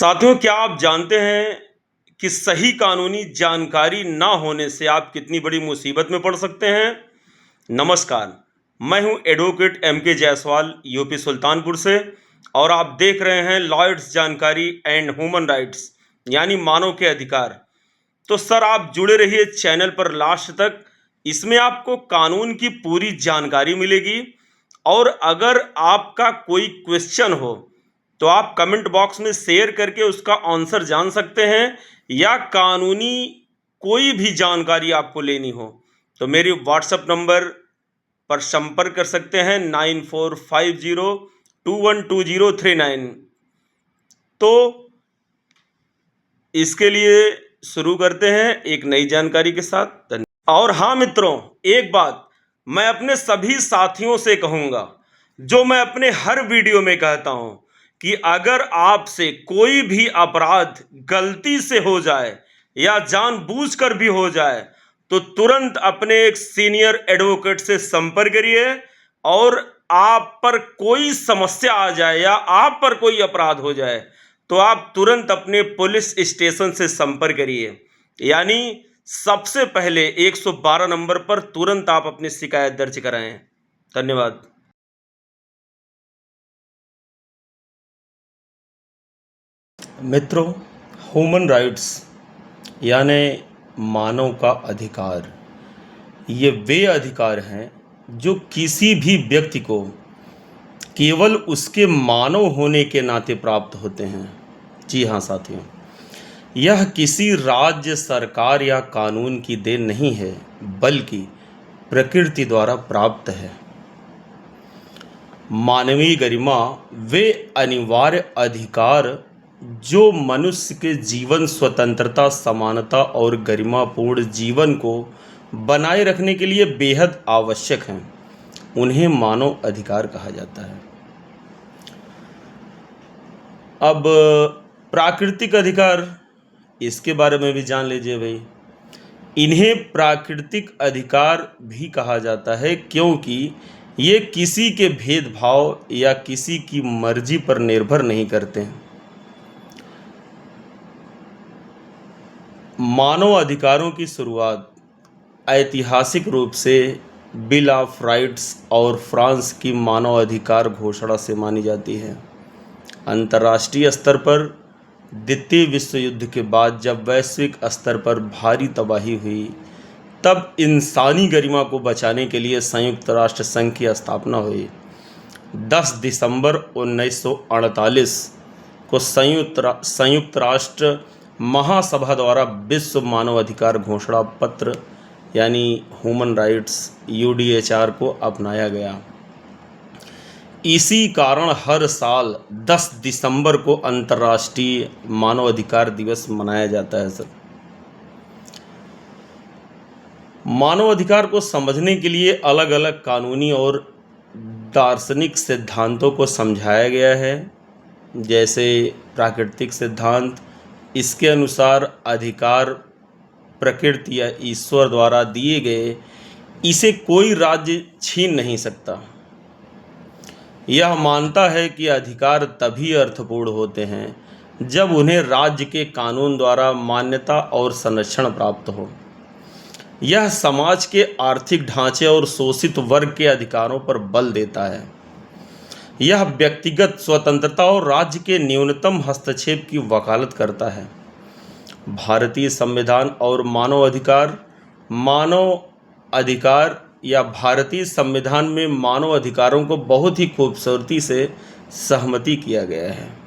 साथियों, क्या आप जानते हैं कि सही कानूनी जानकारी ना होने से आप कितनी बड़ी मुसीबत में पड़ सकते हैं। नमस्कार, मैं हूं advocate MK. Jaiswal, UP Sultanpur से, और आप देख रहे हैं लॉयर्स जानकारी एंड ह्यूमन राइट्स, यानी मानव के अधिकार। तो सर, आप जुड़े रहिए चैनल पर लास्ट तक। इसमें आपको कानून की पूरी जानकारी मिलेगी, और अगर आपका कोई क्वेश्चन हो तो आप कमेंट बॉक्स में शेयर करके उसका आंसर जान सकते हैं, या कानूनी कोई भी जानकारी आपको लेनी हो तो मेरी व्हाट्सएप नंबर पर संपर्क कर सकते हैं 9450212039। तो इसके लिए शुरू करते हैं एक नई जानकारी के साथ। धन्यवाद। और हाँ मित्रों, एक बात मैं अपने सभी साथियों से कहूँगा, जो मैं अपने हर वीडियो में कहता हूँ, कि अगर आपसे कोई भी अपराध गलती से हो जाए या जानबूझकर भी हो जाए तो तुरंत अपने एक सीनियर एडवोकेट से संपर्क करिए। और आप पर कोई समस्या आ जाए या आप पर कोई अपराध हो जाए तो आप तुरंत अपने पुलिस स्टेशन से संपर्क करिए, यानी सबसे पहले 112 नंबर पर तुरंत आप अपनी शिकायत दर्ज कराएं। धन्यवाद। मित्रों, ह्यूमन राइट्स यानी मानव का अधिकार, ये वे अधिकार हैं जो किसी भी व्यक्ति को केवल उसके मानव होने के नाते प्राप्त होते हैं। जी हाँ साथियों, यह किसी राज्य, सरकार या कानून की देन नहीं है, बल्कि प्रकृति द्वारा प्राप्त है। मानवीय गरिमा वे अनिवार्य अधिकार जो मनुष्य के जीवन, स्वतंत्रता, समानता और गरिमापूर्ण जीवन को बनाए रखने के लिए बेहद आवश्यक हैं, उन्हें मानव अधिकार कहा जाता है। अब प्राकृतिक अधिकार, इसके बारे में भी जान लीजिए भाई। इन्हें प्राकृतिक अधिकार भी कहा जाता है क्योंकि ये किसी के भेदभाव या किसी की मर्जी पर निर्भर नहीं करते हैं। मानव अधिकारों की शुरुआत ऐतिहासिक रूप से बिल ऑफ राइट्स और फ्रांस की मानव अधिकार घोषणा से मानी जाती है। अंतर्राष्ट्रीय स्तर पर द्वितीय विश्व युद्ध के बाद जब वैश्विक स्तर पर भारी तबाही हुई, तब इंसानी गरिमा को बचाने के लिए संयुक्त राष्ट्र संघ की स्थापना हुई। 10 दिसंबर 1948 को संयुक्त राष्ट्र महासभा द्वारा विश्व मानवाधिकार घोषणा पत्र यानी ह्यूमन राइट्स UDHR को अपनाया गया। इसी कारण हर साल 10 दिसंबर को अंतर्राष्ट्रीय मानवाधिकार दिवस मनाया जाता है। सर, मानवाधिकार को समझने के लिए अलग अलग कानूनी और दार्शनिक सिद्धांतों को समझाया गया है। जैसे प्राकृतिक सिद्धांत, इसके अनुसार अधिकार प्रकृति या ईश्वर द्वारा दिए गए, इसे कोई राज्य छीन नहीं सकता। यह मानता है कि अधिकार तभी अर्थपूर्ण होते हैं जब उन्हें राज्य के कानून द्वारा मान्यता और संरक्षण प्राप्त हो। यह समाज के आर्थिक ढांचे और शोषित वर्ग के अधिकारों पर बल देता है। यह व्यक्तिगत स्वतंत्रता और राज्य के न्यूनतम हस्तक्षेप की वकालत करता है। भारतीय संविधान और मानव अधिकार या भारतीय संविधान में मानव अधिकारों को बहुत ही खूबसूरती से सहमति किया गया है।